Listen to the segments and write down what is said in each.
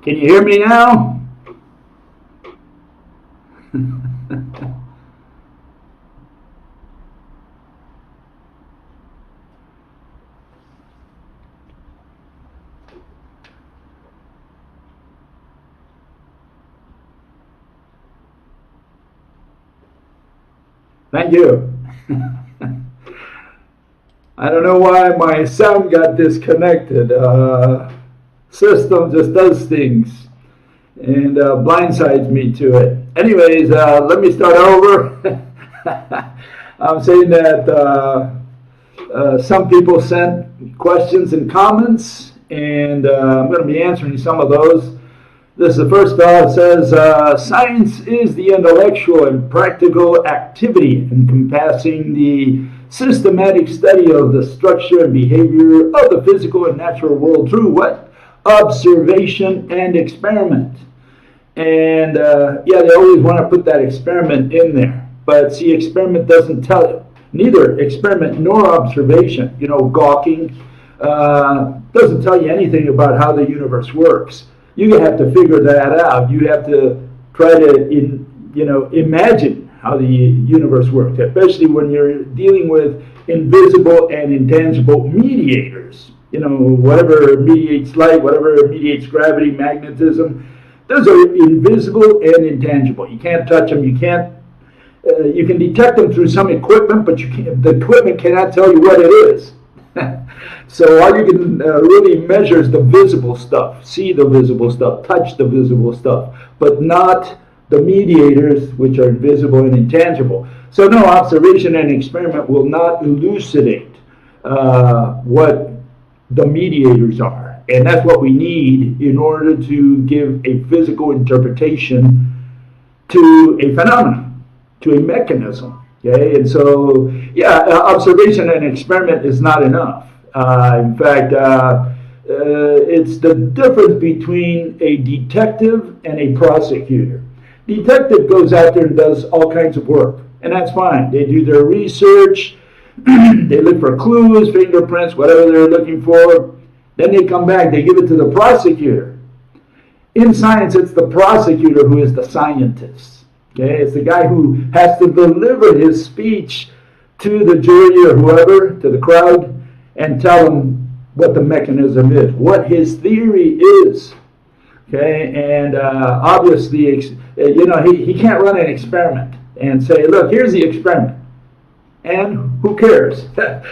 Can you hear me now? Thank you. I don't know why my sound got disconnected. System just does things and blindsides me to it. Anyways, let me start over. I'm saying that some people sent questions and comments, and I'm going to be answering some of those. This is the first fellow. It says, science is the intellectual and practical activity encompassing the systematic study of the structure and behavior of the physical and natural world through what? Observation and experiment. And yeah, they always want to put that experiment in there. But see, experiment doesn't tell you. Neither experiment nor observation, gawking, doesn't tell you anything about how the universe works. You have to figure that out. You have to try to, imagine how the universe works, especially when you're dealing with invisible and intangible mediators. Whatever mediates light, whatever mediates gravity, magnetism, those are invisible and intangible. You can't touch them. You can't. You can detect them through some equipment, but the equipment cannot tell you what it is. So all you can really measure is the visible stuff, see the visible stuff, touch the visible stuff, but not the mediators, which are invisible and intangible. So no, observation and experiment will not elucidate what the mediators are. And that's what we need in order to give a physical interpretation to a phenomenon, to a mechanism. Okay, and so, yeah, observation and experiment is not enough. In fact, it's the difference between a detective and a prosecutor. Detective goes out there and does all kinds of work, and that's fine. They do their research, they look for clues, fingerprints, whatever they're looking for. Then they come back, they give it to the prosecutor. In science, it's the prosecutor who is the scientist. Okay, it's the guy who has to deliver his speech to the jury or whoever, to the crowd, and tell them what the mechanism is, what his theory is. Okay, and obviously, he can't run an experiment and say, look, here's the experiment. And who cares?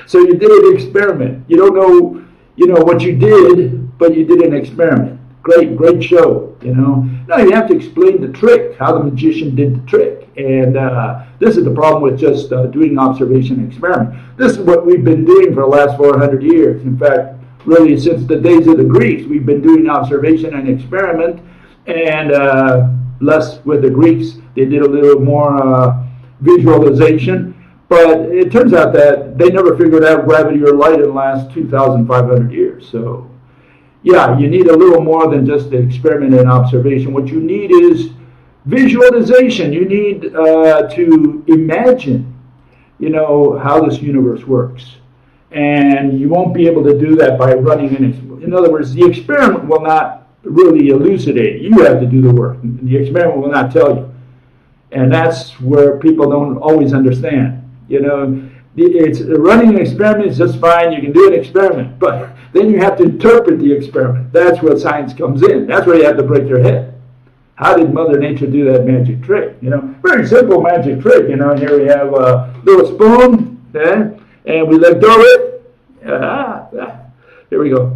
So you did an experiment. You don't know, what you did, but you did an experiment. Great show, No, you have to explain the trick, how the magician did the trick. And this is the problem with just doing observation and experiment. This is what we've been doing for the last 400 years. In fact, really since the days of the Greeks, we've been doing observation and experiment. And less with the Greeks, they did a little more visualization. But it turns out that they never figured out gravity or light in the last 2,500 years. So, yeah, you need a little more than just the experiment and observation. What you need is visualization. You need to imagine, how this universe works. And you won't be able to do that by running an experiment. In other words, the experiment will not really elucidate it. You have to do the work. The experiment will not tell you. And that's where people don't always understand. It's running an experiment is just fine. You can do an experiment, but then you have to interpret the experiment. That's where science comes in. That's where you have to break your head. How did Mother Nature do that magic trick? Very simple magic trick. Here we have a little spoon, okay, and we let go of it. Here we go,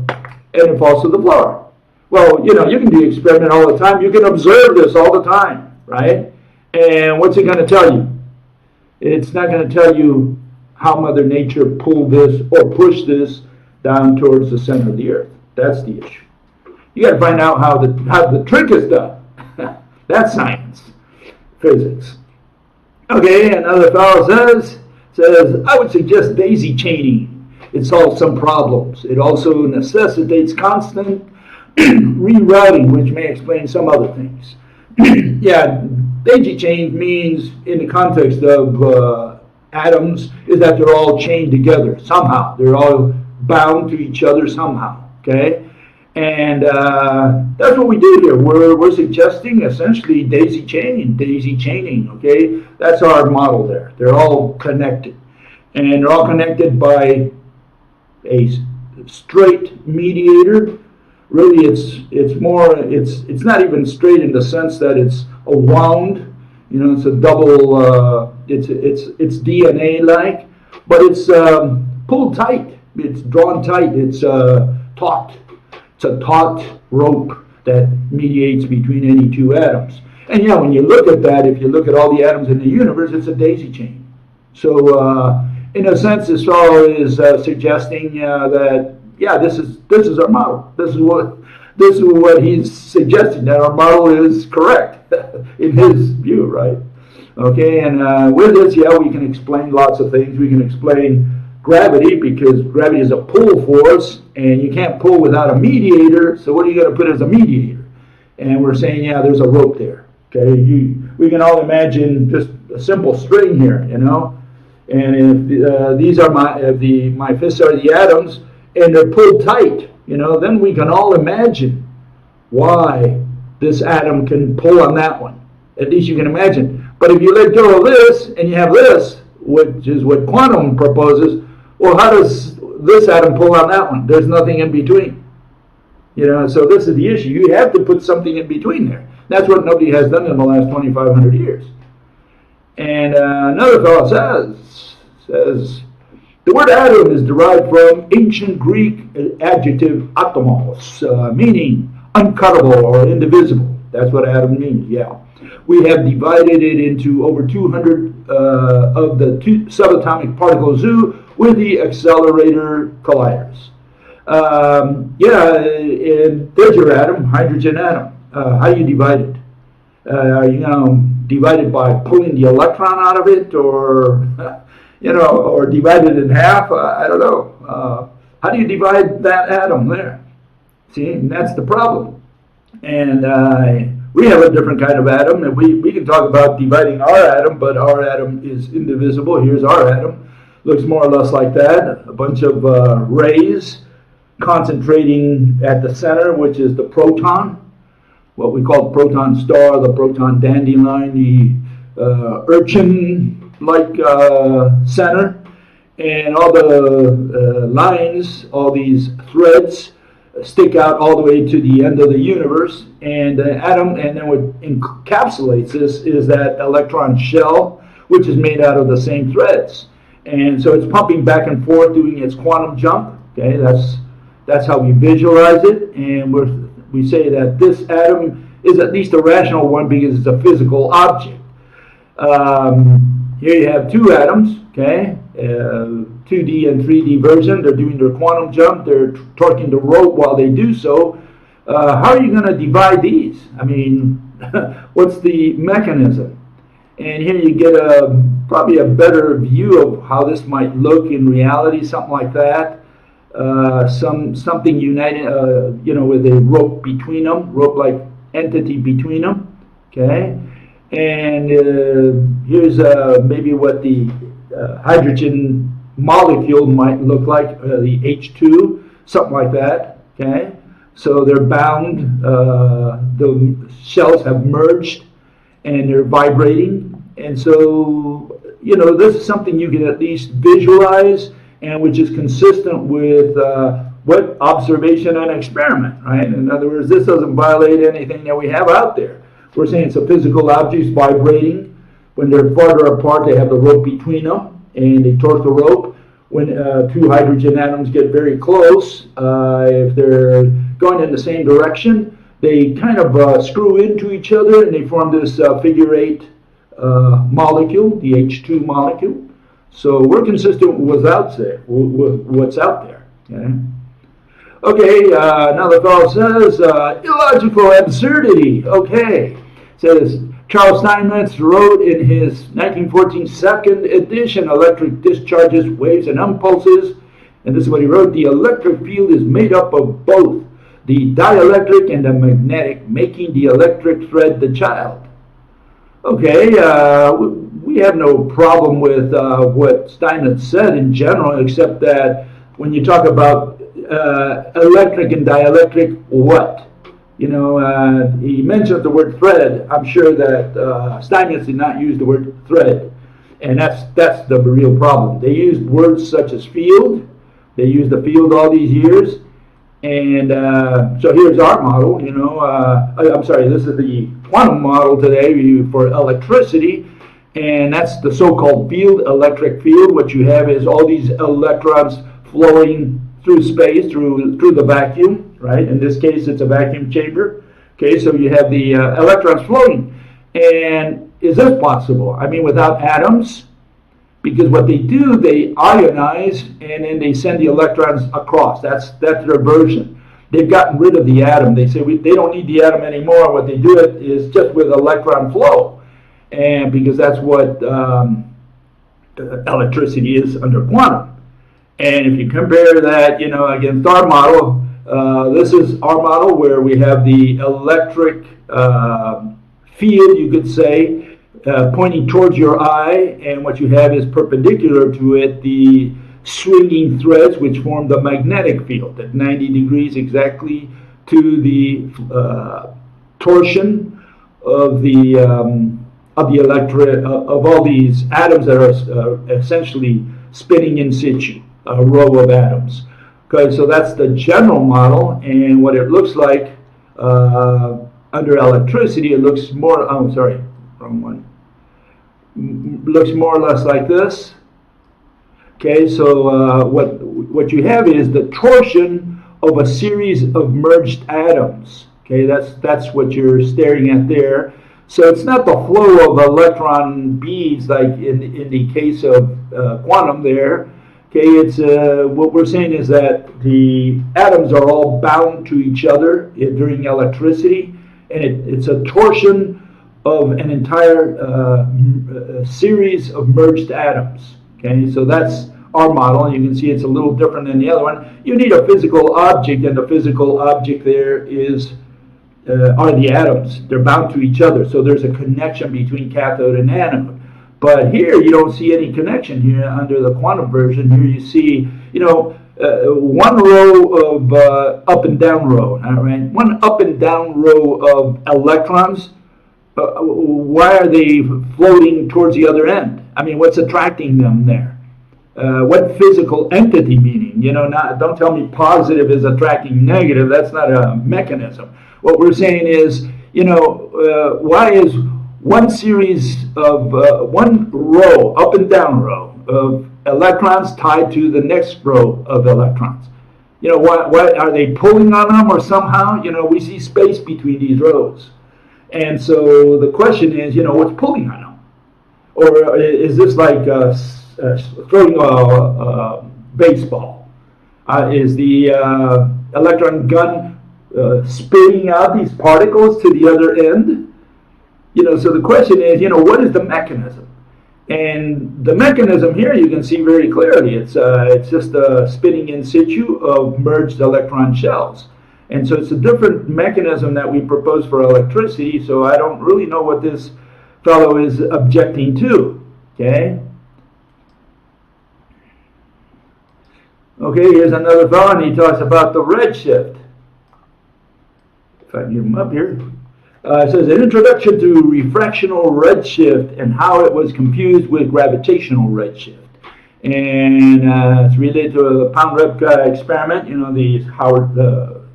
and it falls to the floor. Well, you can do the experiment all the time. You can observe this all the time, right? And what's it going to tell you? It's not going to tell you how Mother Nature pulled this or pushed this down towards the center of the earth. That's the issue. You got to find out how the trick is done. That's science, physics. Okay, another fellow says, I would suggest daisy chaining. It solves some problems. It also necessitates constant rerouting, which may explain some other things. Yeah, daisy chain means, in the context of atoms, is that they're all chained together somehow. They're all bound to each other somehow. Okay, and that's what we do here. We're suggesting essentially daisy chaining. Okay, that's our model there. They're all connected, and they're all connected by a straight mediator. Really, it's not even straight in the sense that it's a wound. You know, it's a double. It's DNA like, but it's pulled tight. It's drawn tight. It's taut. It's a taut rope that mediates between any two atoms. And yeah, when you look at that, if you look at all the atoms in the universe, it's a daisy chain. So in a sense, this fellow is suggesting that yeah, this is our model. This is what he's suggesting, that our model is correct in his view, right? Okay, and with this, yeah, we can explain lots of things. We can explain gravity, because gravity is a pull force, and you can't pull without a mediator. So what are you going to put as a mediator? And we're saying, yeah, there's a rope there. Okay, we can all imagine just a simple string here, you know. And if these are my fists are the atoms, and they're pulled tight, you know, then we can all imagine why this atom can pull on that one. At least you can imagine. But if you let go of this and you have this, which is what quantum proposes, well, how does this atom pull on that one? There's nothing in between. You know, so this is the issue. You have to put something in between there. That's what nobody has done in the last 2,500 years. And another fellow says, the word atom is derived from ancient Greek adjective atomos, meaning uncuttable or indivisible. That's what atom means, yeah. We have divided it into over 200 of the subatomic particles zoo with the accelerator colliders. Yeah, and there's your atom, hydrogen atom. How do you divide it? Are you going to divide it by pulling the electron out of it, or you know, or divide it in half? I don't know. How do you divide that atom there? See, and that's the problem. And we have a different kind of atom, and we can talk about dividing our atom, but our atom is indivisible. Here's our atom. Looks more or less like that. A bunch of rays concentrating at the center, which is the proton, what we call the proton star, the proton dandelion, the urchin-like center, and all the lines, all these threads stick out all the way to the end of the universe, and the atom, and then what encapsulates this is that electron shell, which is made out of the same threads. And so it's pumping back and forth, doing its quantum jump. Okay, that's how we visualize it, and we say that this atom is at least a rational one because it's a physical object. Here you have two atoms, okay, 2D and 3D version. They're doing their quantum jump. They're torquing the rope while they do so. How are you going to divide these? I mean, what's the mechanism? And here you get probably a better view of how this might look in reality, something like that. Something united, you know, with a rope between them, rope-like entity between them, okay? And here's maybe what the hydrogen molecule might look like, the H2, something like that, okay? So they're bound, the shells have merged, and they're vibrating. And so, you know, this is something you can at least visualize, and which is consistent with what observation and experiment, right? In other words, this doesn't violate anything that we have out there. We're saying it's a physical object vibrating. When they're farther apart, they have the rope between them, and they torque the rope. When two hydrogen atoms get very close, if they're going in the same direction, they kind of screw into each other, and they form this figure eight molecule, the H2 molecule. So we're consistent with what's out there. Okay, another fellow says, illogical absurdity. Okay, says Charles Steinmetz wrote in his 1914 second edition, Electric Discharges, Waves, and Impulses, and this is what he wrote: the electric field is made up of both the dielectric and the magnetic, making the electric thread the child. Okay, we have no problem with what Steinmetz said in general, except that when you talk about electric and dielectric, what? You know, he mentioned the word thread. I'm sure that Steinmetz did not use the word thread, and that's the real problem. They used words such as field. They used the field all these years, and so here's our model. You know, I'm sorry, this is the quantum model today for electricity, and that's the so-called field, electric field. What you have is all these electrons flowing through space, through the vacuum, right? In this case, it's a vacuum chamber. Okay, so you have the electrons flowing. And is this possible? I mean, without atoms? Because what they do, they ionize, and then they send the electrons across. That's their version. They've gotten rid of the atom. They say they don't need the atom anymore. What they do it is just with electron flow. And because that's what electricity is under quantum. And if you compare that, you know, against our model, this is our model where we have the electric field, you could say, pointing towards your eye, and what you have is perpendicular to it the swinging threads which form the magnetic field at 90 degrees exactly to the torsion of the of all these atoms that are essentially spinning in situ, a row of atoms. Okay, so that's the general model, and what it looks like under electricity, it looks more. Oh, sorry, wrong one. Looks more or less like this. Okay, so what you have is the torsion of a series of merged atoms. Okay, that's what you're staring at there. So it's not the flow of electron beads like in the case of quantum there. Okay, it's what we're saying is that the atoms are all bound to each other during electricity, and it's a torsion of an entire series of merged atoms. Okay, so that's our model, and you can see it's a little different than the other one. You need a physical object, and the physical object there is are the atoms. They're bound to each other, so there's a connection between cathode and anode. But here you don't see any connection here under the quantum version. Here you see, you know, one row of up and down row, all right? One up and down row of electrons. Why are they floating towards the other end? I mean, what's attracting them there? What physical entity meaning? You know, don't tell me positive is attracting negative. That's not a mechanism. What we're saying is, you know, why is one series of one row, up and down row of electrons tied to the next row of electrons? You know, why are they pulling on them or somehow? You know, we see space between these rows. And so the question is, you know, what's pulling on them? Or is this like throwing a baseball? Is the electron gun spitting out these particles to the other end? You know, so the question is, you know, what is the mechanism? And the mechanism here you can see very clearly. It's just a spinning in situ of merged electron shells. And so it's a different mechanism that we propose for electricity, so I don't really know what this fellow is objecting to, okay? Okay, here's another fellow, and he talks about the redshift. If I can get him up here. It says, an introduction to refractional redshift and how it was confused with gravitational redshift. And it's related to a Pound-Rebka experiment, you know, the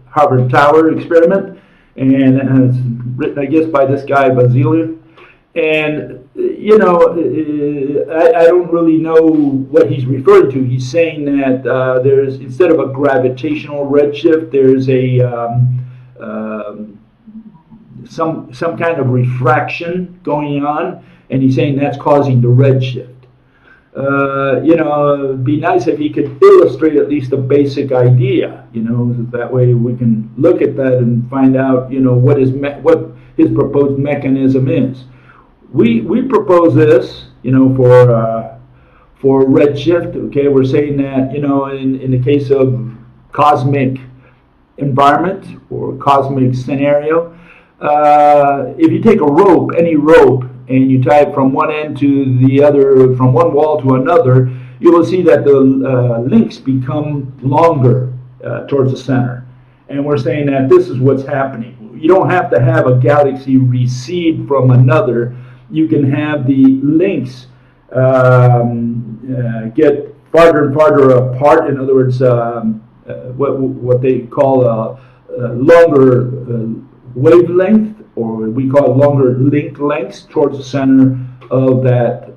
Harvard Tower experiment, and it's written, I guess, by this guy Basile. And you know, I don't really know what he's referring to. He's saying that there's, instead of a gravitational redshift, there's a some kind of refraction going on, and he's saying that's causing the redshift. You know, it'd be nice if he could illustrate at least a basic idea, you know, that way we can look at that and find out, you know, what his proposed mechanism is. We propose this, you know, for redshift, okay, we're saying that, you know, in the case of cosmic environment or cosmic scenario. If you take a rope, any rope, and you tie it from one end to the other, from one wall to another, you will see that the links become longer towards the center. And we're saying that this is what's happening. You don't have to have a galaxy recede from another. You can have the links get farther and farther apart. In other words, what they call a longer wavelength, or we call longer link lengths towards the center of that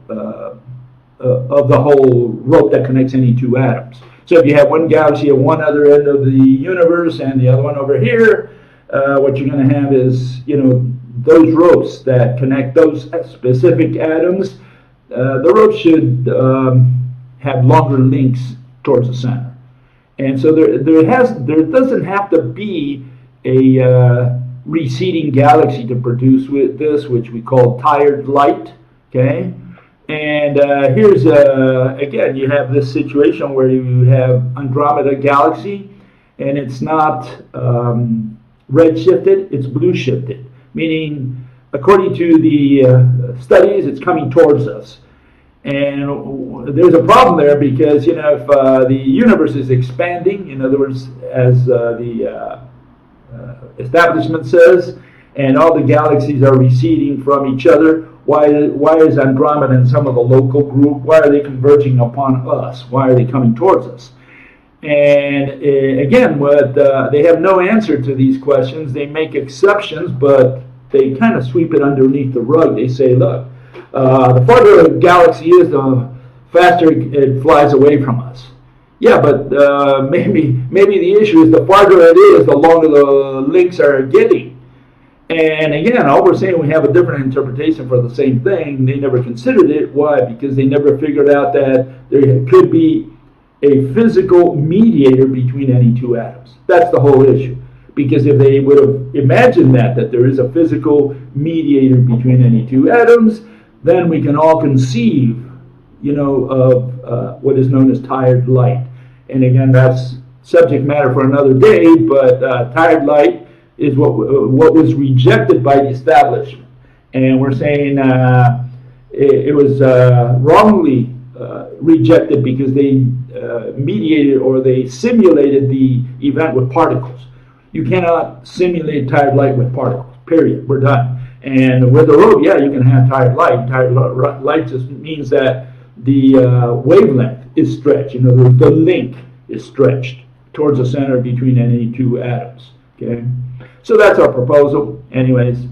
of the whole rope that connects any two atoms. So if you have one galaxy at one other end of the universe and the other one over here, what you're going to have is, those ropes that connect those specific atoms. The ropes should have longer links towards the center, and so there doesn't have to be a receding galaxy to produce with this, which we call tired light. Okay. And here's, again, you have this situation where you have Andromeda galaxy, and it's not red shifted, it's blue shifted, meaning according to the studies, it's coming towards us. And there's a problem there because, if the universe is expanding, in other words, as the establishment says, and all the galaxies are receding from each other, why is Andromeda and some of the local group, why are they converging upon us? Why are they coming towards us? And again, they have no answer to these questions. They make exceptions, but they kind of sweep it underneath the rug. They say, look, the farther a galaxy is, the faster it flies away from us. Yeah, but maybe the issue is the farther it is, the longer the links are getting. And again, all we're saying, we have a different interpretation for the same thing. They never considered it. Why? Because they never figured out that there could be a physical mediator between any two atoms. That's the whole issue. Because if they would have imagined that there is a physical mediator between any two atoms, then we can all conceive, of what is known as tired light. And again, that's subject matter for another day, but tired light is what was rejected by the establishment. And we're saying it was wrongly rejected because they mediated or they simulated the event with particles. You cannot simulate tired light with particles, period. We're done. And with the rope, yeah, you can have tired light. Tired light just means that the wavelength is stretched. The link is stretched towards the center between any two atoms. Okay, so that's our proposal. Anyways,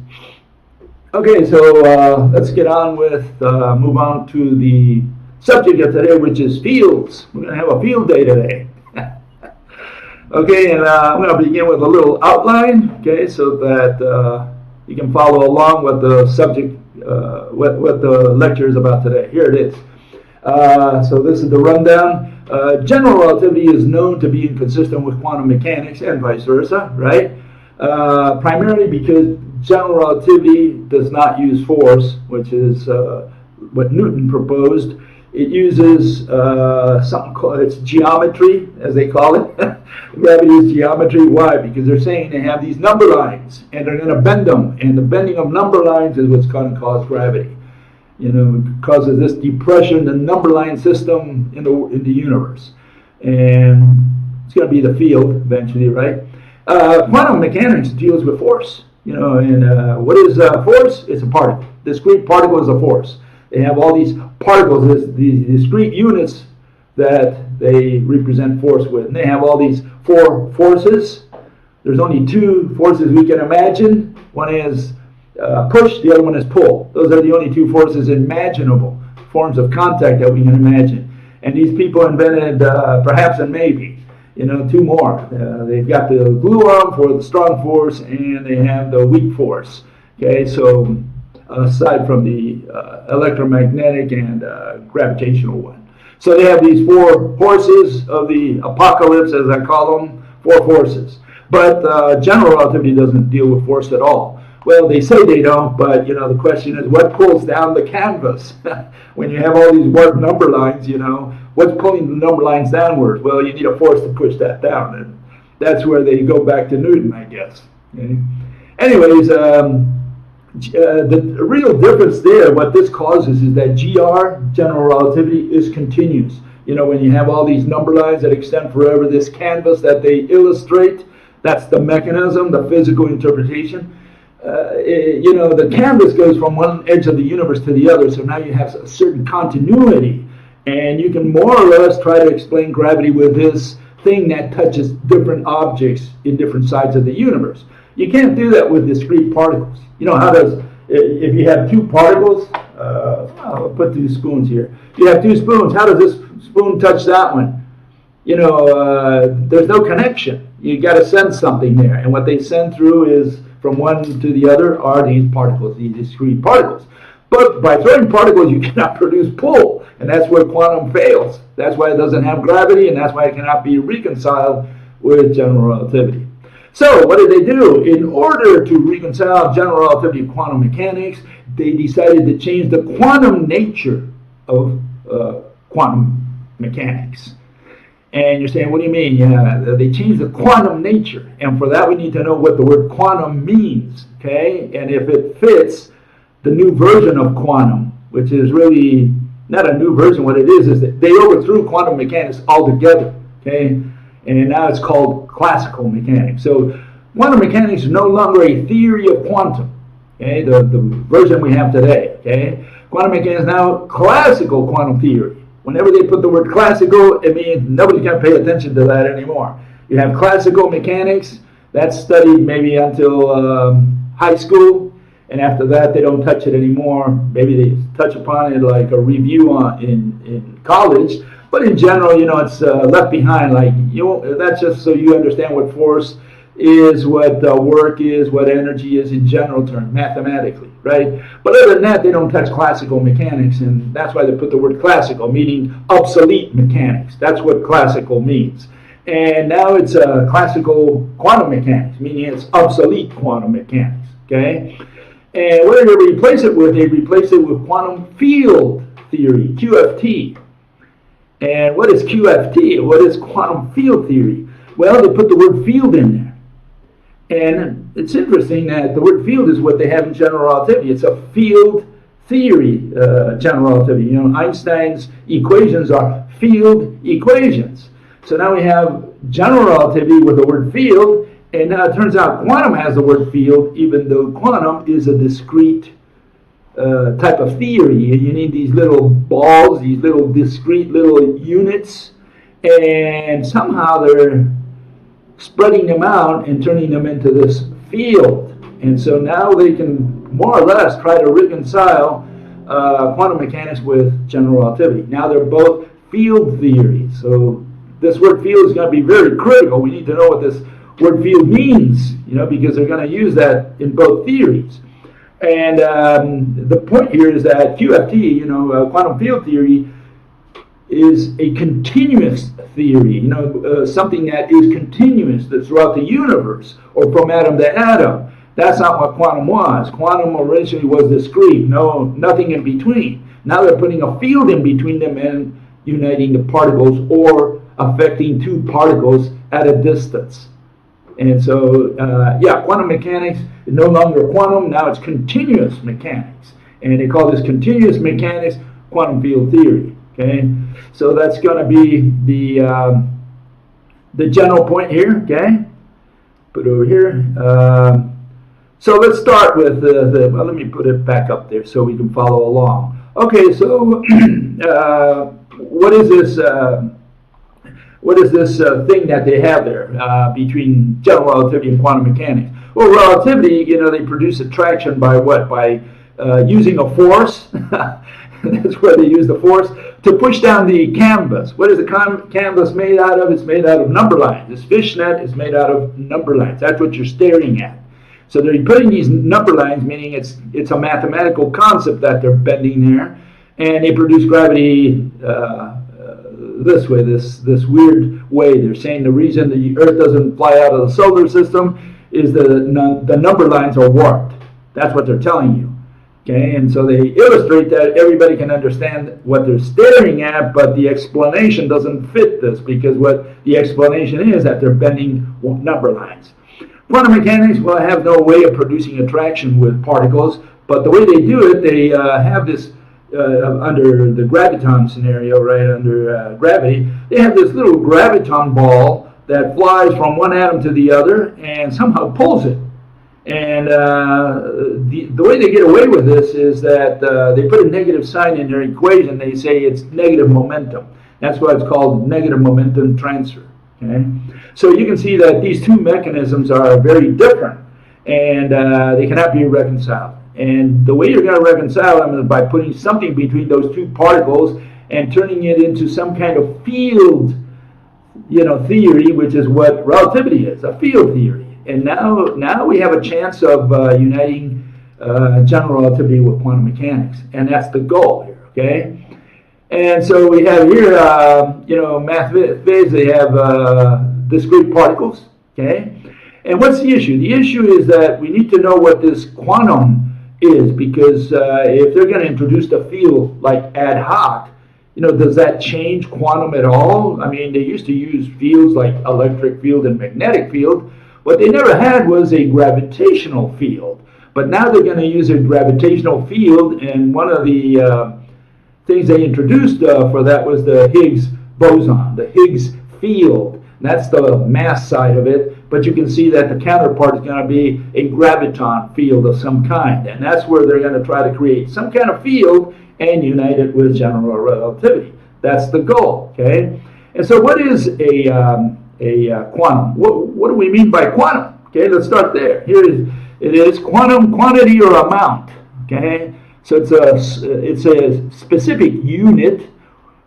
okay, so let's get on with move on to the subject of today, which is fields. We're going to have a field day today. Okay, and I'm going to begin with a little outline. Okay, so that you can follow along what the subject, what the lecture is about today. Here it is. So this is the rundown. General relativity is known to be inconsistent with quantum mechanics and vice versa, right? Primarily because general relativity does not use force, which is what Newton proposed. It uses something called, it's geometry, as they call it. Gravity is geometry. Why? Because they're saying they have these number lines, and they're going to bend them, and the bending of number lines is what's going to cause gravity. It causes this depression, the number line system in the universe. And it's going to be the field eventually, right? Quantum mechanics deals with force. And what is force? It's a particle. Discrete particle is a force. They have all these particles, these discrete units that they represent force with. And they have all these four forces. There's only two forces we can imagine. One is push, the other one is pull. Those are the only two forces imaginable, forms of contact that we can imagine. And these people invented perhaps and maybe, two more. They've got the glue arm for the strong force, and they have the weak force. Okay, so aside from the electromagnetic and gravitational one. So they have these four forces of the apocalypse, as I call them, four forces. But general relativity doesn't deal with force at all. Well, they say they don't, but the question is, what pulls down the canvas? When you have all these warped number lines, what's pulling the number lines downward? Well, you need a force to push that down, and That's where they go back to Newton, I guess. Okay? Anyways, the real difference there, what this causes is that GR, general relativity, is continuous. You know, when you have all these number lines that extend forever, this canvas that they illustrate, that's the mechanism, the physical interpretation. You know, the canvas goes from one edge of the universe to the other, so now you have a certain continuity, and you can more or less try to explain gravity with this thing that touches different objects in different sides of the universe. You can't do that with discrete particles. You know, how does, if you have two particles, I'll put two spoons here. If you have two spoons, how does this spoon touch that one? You know, there's no connection. You got to send something there, and what they send through is from one to the other are these particles, these discrete particles. But by throwing particles, you cannot produce pull, and that's where quantum fails. That's why it doesn't have gravity, and that's why it cannot be reconciled with general relativity. So what did they do? In order to reconcile general relativity and quantum mechanics, they decided to change the quantum nature of quantum mechanics. And you're saying, what do you mean? Yeah, they changed the quantum nature. And for that, we need to know what the word quantum means, okay? And if it fits the new version of quantum, which is really not a new version, what it is that they overthrew quantum mechanics altogether, okay? And now it's called classical mechanics. So quantum mechanics is no longer a theory of quantum, okay? The version we have today, okay? Quantum mechanics is now classical quantum theory. Whenever they put the word classical, it means nobody's going to pay attention to that anymore. You have classical mechanics, that's studied maybe until high school, and after that they don't touch it anymore. Maybe they touch upon it like a review in college, but in general, you know, it's left behind. Like that's just so you understand what force is, what work is, what energy is in general terms, mathematically, right? But other than that, they don't touch classical mechanics, and that's why they put the word classical, meaning obsolete mechanics. That's what classical means. And now it's classical quantum mechanics, meaning it's obsolete quantum mechanics, okay? And what do they replace it with? They replace it with quantum field theory, QFT. And what is QFT? What is quantum field theory? Well, they put the word field in there. And it's interesting that the word field is what they have in general relativity. It's a field theory, general relativity. You know, Einstein's equations are field equations. So now we have general relativity with the word field, and now it turns out quantum has the word field, even though quantum is a discrete type of theory. You need these little balls, these little discrete little units, and somehow they're spreading them out and turning them into this field. And so now they can more or less try to reconcile quantum mechanics with general relativity. Now they're both field theories. So this word field is going to be very critical. We need to know what this word field means, you know, because they're going to use that in both theories. And the point here is that QFT, you know, quantum field theory, is a continuous theory, you know, something that is continuous throughout the universe, or from atom to atom. That's not what quantum was. Quantum originally was discrete, nothing in between. Now they're putting a field in between them and uniting the particles, or affecting two particles at a distance. And so, quantum mechanics is no longer quantum, now it's continuous mechanics. And they call this continuous mechanics quantum field theory. Okay, so that's going to be the general point here. Okay, put it over here. So let's start with well, let me put it back up there so we can follow along. Okay, so what is this? What is this thing that they have there between general relativity and quantum mechanics? Well, relativity, you know, they produce attraction by what? By using a force. That's where they use the force to push down the canvas. What is the canvas made out of? It's made out of number lines. This fishnet is made out of number lines. That's what you're staring at. So they're putting these number lines, meaning it's a mathematical concept that they're bending there, and they produce gravity this way, this weird way. They're saying the reason the Earth doesn't fly out of the solar system is the number lines are warped. That's what they're telling you. Okay, and so they illustrate that everybody can understand what they're staring at, but the explanation doesn't fit this, because what the explanation is that they're bending number lines. Quantum mechanics will have no way of producing attraction with particles, but the way they do it, they have this, under the graviton scenario, right, under gravity, they have this little graviton ball that flies from one atom to the other and somehow pulls it. And the way they get away with this is that they put a negative sign in their equation. They say it's negative momentum. That's why it's called negative momentum transfer. Okay? So you can see that these two mechanisms are very different, and they cannot be reconciled. And the way you're going to reconcile them is by putting something between those two particles and turning it into some kind of field, theory, which is what relativity is, a field theory. And now we have a chance of uniting general relativity with quantum mechanics, and that's the goal here. Okay, and so we have here, mathematics. They have discrete particles. Okay, and what's the issue? The issue is that we need to know what this quantum is, because if they're going to introduce the field like ad hoc, does that change quantum at all? I mean, they used to use fields like electric field and magnetic field. What they never had was a gravitational field. But now they're going to use a gravitational field, and one of the things they introduced for that was the Higgs boson, the Higgs field. And that's the mass side of it, but you can see that the counterpart is going to be a graviton field of some kind. And that's where they're going to try to create some kind of field and unite it with general relativity. That's the goal, okay? And so what is a quantum? What do we mean by quantum? Okay, let's start there. Here it is quantum, quantity or amount. Okay, so it's a specific unit,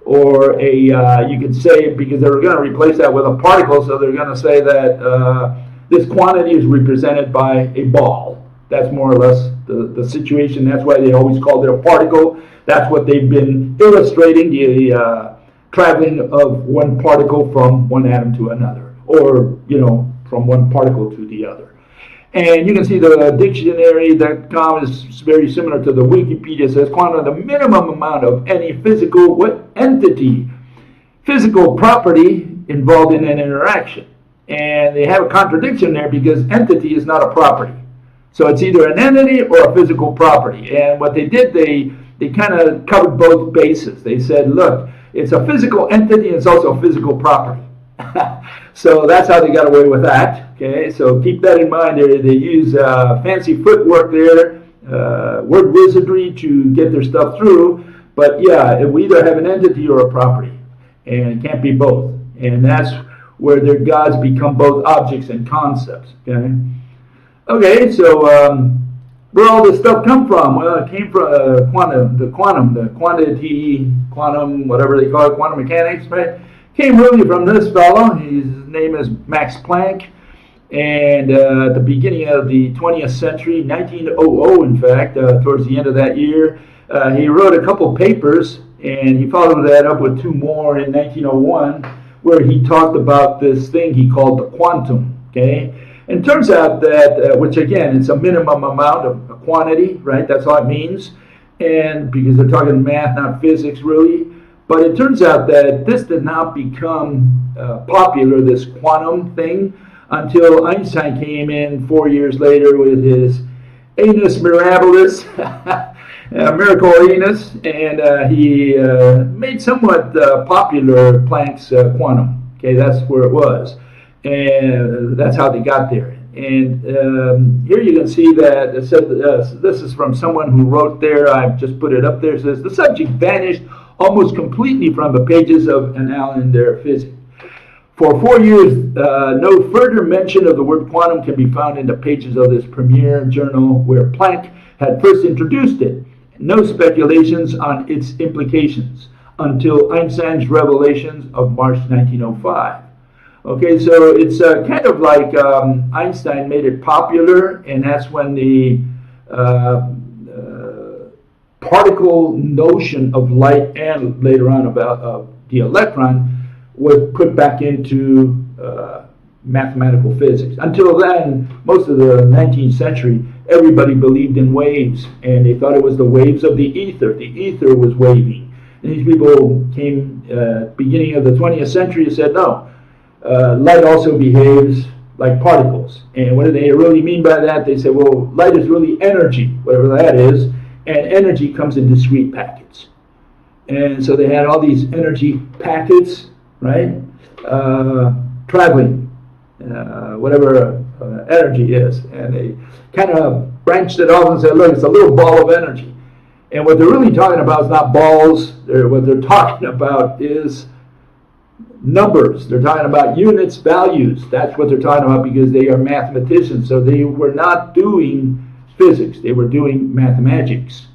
or you could say, because they're going to replace that with a particle, so they're going to say that this quantity is represented by a ball. That's more or less the situation. That's why they always called it a particle. That's what they've been illustrating, the traveling of one particle from one atom to another, or from one particle to the other. And you can see the dictionary.com is very similar to the Wikipedia. It says quantum, the minimum amount of any physical entity, physical property involved in an interaction. And they have a contradiction there, because entity is not a property. So it's either an entity or a physical property. And what they did, they kind of covered both bases. They said, look, it's a physical entity, and it's also a physical property. So that's how they got away with that. Okay, so keep that in mind. They use fancy footwork there, word wizardry to get their stuff through. But yeah, we either have an entity or a property, and it can't be both. And that's where their gods become both objects and concepts. Okay, okay. So where all this stuff come from? Well, it came from quantum, quantity, quantum, whatever they call it, quantum mechanics, right? Came really from this fellow. His name is Max Planck. And at the beginning of the 20th century, 1900 in fact, towards the end of that year, he wrote a couple papers, and he followed that up with two more in 1901, where he talked about this thing he called the quantum. Okay, and it turns out that, which again, it's a minimum amount of a quantity, right? That's all it means, and because they're talking math, not physics, really. But it turns out that this did not become popular, this quantum thing, until Einstein came in 4 years later with his annus mirabilis, miracle annus, and he made somewhat popular Planck's quantum. Okay, that's where it was, and that's how they got there. And here you can see that it said, this is from someone who wrote there. I've just put it up there. It says the subject vanished almost completely from the pages of Annals der Physik. For 4 years, no further mention of the word quantum can be found in the pages of this premier journal where Planck had first introduced it. No speculations on its implications until Einstein's revelations of March 1905. Okay, so it's kind of like Einstein made it popular, and that's when the particle notion of light, and later on about the electron, was put back into mathematical physics. Until then, most of the 19th century, everybody believed in waves, and they thought it was the waves of the ether. The ether was waving. And these people came beginning of the 20th century and said, no, light also behaves like particles. And what do they really mean by that? They said, well, light is really energy, whatever that is, and energy comes in discrete packets. And so they had all these energy packets, right, traveling, whatever energy is. And they kind of branched it off and said, look, it's a little ball of energy. And what they're really talking about is not balls. What they're talking about is numbers. They're talking about units, values. That's what they're talking about because they are mathematicians. So they were not doing physics. They were doing mathematics.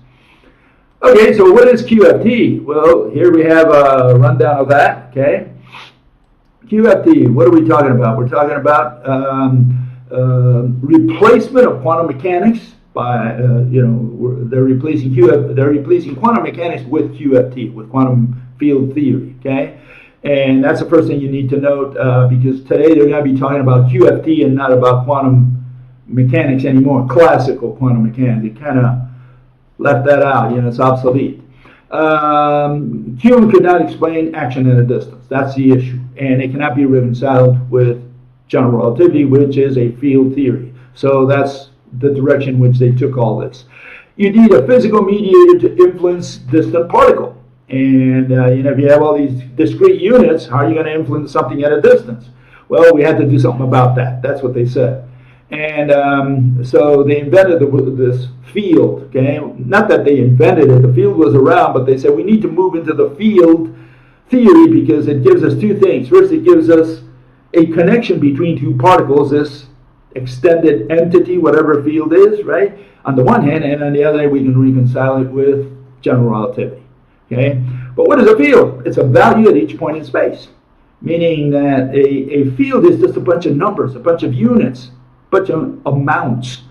Okay, so what is QFT? Well, here we have a rundown of that, okay? QFT, what are we talking about? We're talking about replacement of quantum mechanics by, they're replacing quantum mechanics with QFT, with quantum field theory, okay? And that's the first thing you need to note because today they're going to be talking about QFT and not about quantum mechanics anymore, classical quantum mechanics. They kind of left that out, it's obsolete. Q could not explain action at a distance. That's the issue. And it cannot be reconciled with general relativity, which is a field theory. So that's the direction which they took all this. You need a physical mediator to influence distant particle. And if you have all these discrete units, how are you going to influence something at a distance? Well, we had to do something about that. That's what they said. And so they invented this field, okay? Not that they invented it, the field was around, but they said we need to move into the field theory because it gives us two things. First, it gives us a connection between two particles, this extended entity, whatever field is, right? On the one hand, and on the other hand, we can reconcile it with general relativity, okay? But what is a field? It's a value at each point in space, meaning that a field is just a bunch of numbers, a bunch of units, bunch of amounts.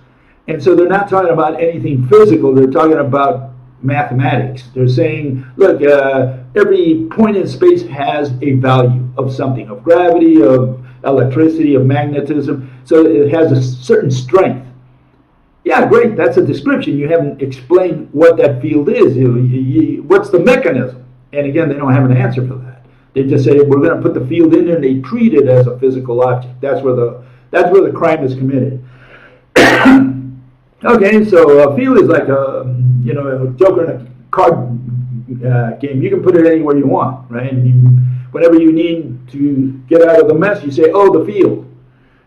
And so they're not talking about anything physical, they're talking about mathematics. They're saying, look, every point in space has a value of something, of gravity, of electricity, of magnetism, so it has a certain strength. Yeah, great, that's a description. You haven't explained what that field is. What's the mechanism? And again, they don't have an answer for that. They just say, we're going to put the field in there, and they treat it as a physical object. That's where the crime is committed. Okay, so a field is like a joker in a card game. You can put it anywhere you want, right? And whenever you need to get out of the mess, you say, oh, the field.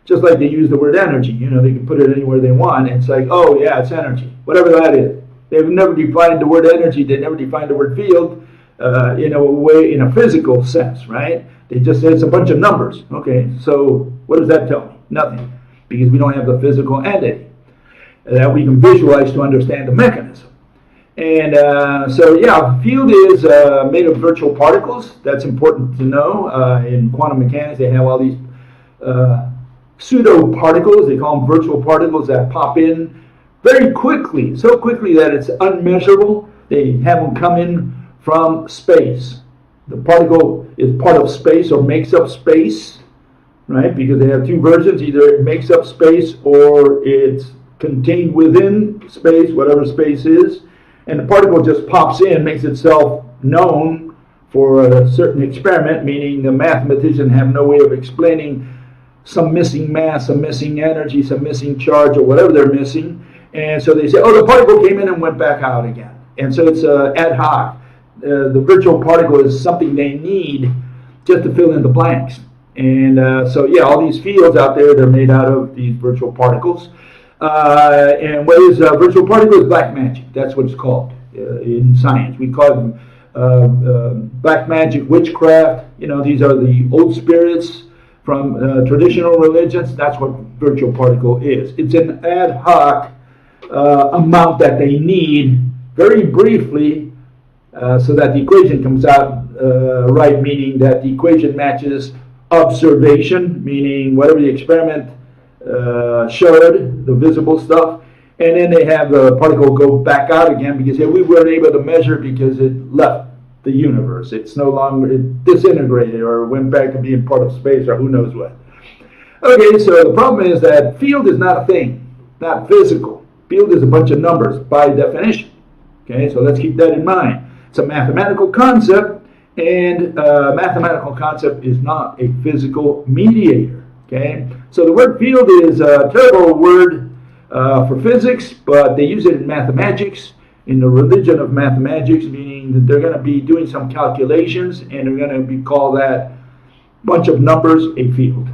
Just like they use the word energy. They can put it anywhere they want. And it's like, oh, yeah, it's energy. Whatever that is. They've never defined the word energy. They never defined the word field in a physical sense, right? They just say it's a bunch of numbers. Okay, so what does that tell me? Nothing. Because we don't have the physical entity that we can visualize to understand the mechanism. And field is made of virtual particles. That's important to know. In quantum mechanics, they have all these pseudo particles. They call them virtual particles that pop in very quickly, so quickly that it's unmeasurable. They have them come in from space. The particle is part of space or makes up space, right? Because they have two versions. Either it makes up space or it's contained within space, whatever space is. And the particle just pops in, makes itself known for a certain experiment, meaning the mathematicians have no way of explaining some missing mass, some missing energy, some missing charge, or whatever they're missing. And so they say, oh, the particle came in and went back out again. And so it's ad hoc. The virtual particle is something they need just to fill in the blanks. And all these fields out there, they're made out of these virtual particles. And what is a virtual particle is black magic. That's what it's called in science. We call it black magic, witchcraft. These are the old spirits from traditional religions. That's what virtual particle is. It's an ad hoc amount that they need very briefly so that the equation comes out right, meaning that the equation matches observation, meaning whatever the experiment showed, the visible stuff, and then they have the particle go back out again because we weren't able to measure because it left the universe. It's no longer, it disintegrated or went back to being part of space or who knows what. Okay, so the problem is that field is not a thing, not physical. Field is a bunch of numbers by definition. Okay, so let's keep that in mind. It's a mathematical concept, and mathematical concept is not a physical mediator. Okay, so the word field is a terrible word for physics, but they use it in mathematics, in the religion of mathematics, meaning that they're going to be doing some calculations, and they're going to be call that bunch of numbers a field.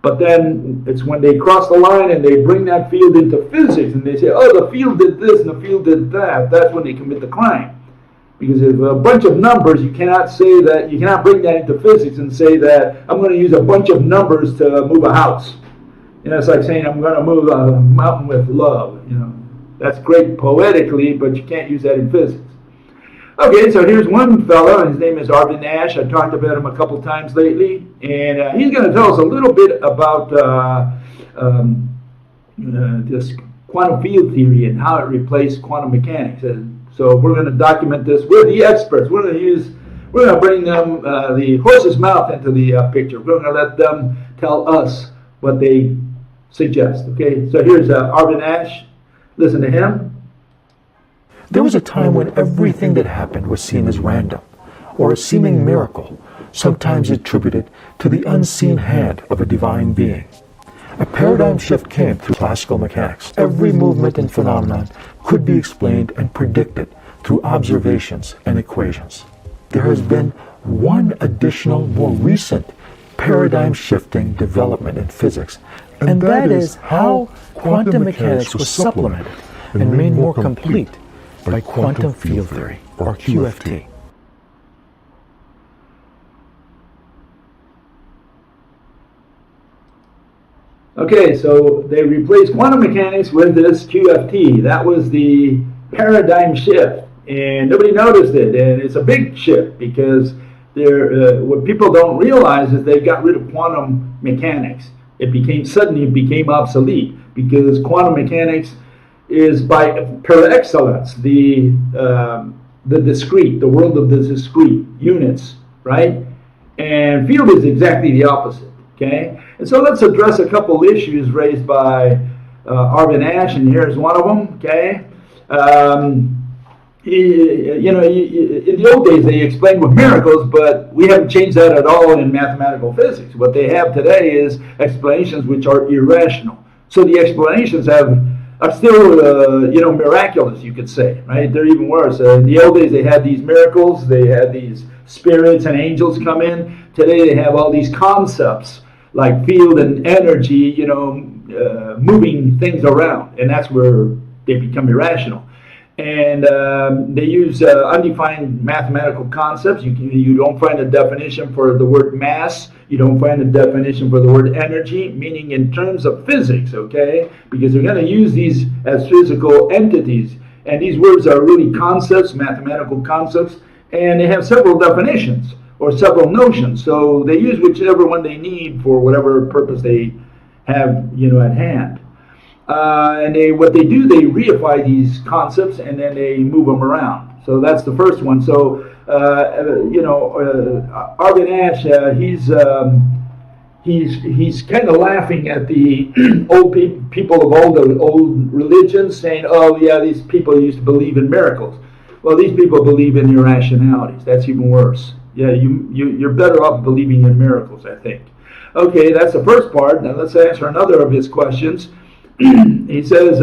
But then it's when they cross the line and they bring that field into physics and they say, oh, the field did this and the field did that, that's when they commit the crime. Because if a bunch of numbers, you cannot say that, you cannot bring that into physics and say that I'm going to use a bunch of numbers to move a house. You know, it's like saying I'm going to move a mountain with love. You know, that's great poetically, but you can't use that in physics. Okay, so here's one fellow, his name is Arvin Ash. I talked about him a couple times lately, and he's going to tell us a little bit about this quantum field theory and how it replaced quantum mechanics. So we're going to document this. We're the experts. We're going to bring them the horse's mouth into the picture. We're going to let them tell us what they suggest. Okay, so here's Arvin Ash. Listen to him. There was a time when everything that happened was seen as random, or a seeming miracle, sometimes attributed to the unseen hand of a divine being. A paradigm shift came through classical mechanics. Every movement and phenomenon could be explained and predicted through observations and equations. There has been one additional, more recent paradigm-shifting development in physics, and that is how quantum mechanics was supplemented and made more complete by quantum field theory, or QFT. Okay, so they replaced quantum mechanics with this QFT. That was the paradigm shift, and nobody noticed it, and it's a big shift because what people don't realize is they got rid of quantum mechanics. Suddenly it became obsolete because quantum mechanics is per excellence the discrete, the world of the discrete units, right? And field is exactly the opposite. Okay, and so let's address a couple issues raised by Arvin Ash, and here's one of them. Okay, in the old days they explained with miracles, but we haven't changed that at all in mathematical physics. What they have today is explanations which are irrational. So the explanations are still, miraculous, you could say, right? They're even worse. In the old days, they had these miracles. They had these spirits and angels come in. Today, they have all these concepts like field and energy, moving things around. And that's where they become irrational. And they use undefined mathematical concepts. You don't find a definition for the word mass. You don't find a definition for the word energy, meaning in terms of physics, okay? Because they're going to use these as physical entities. And these words are really concepts, mathematical concepts, and they have several definitions or several notions. So they use whichever one they need for whatever purpose they have, at hand. And what they do, they reify these concepts and then they move them around. So that's the first one. So, Arvin Ash, he's kind of laughing at the old people of all the old religions, saying, oh, yeah, these people used to believe in miracles. Well, these people believe in irrationalities. That's even worse. Yeah, you're better off believing in miracles, I think. Okay, that's the first part. Now let's answer another of his questions. He says,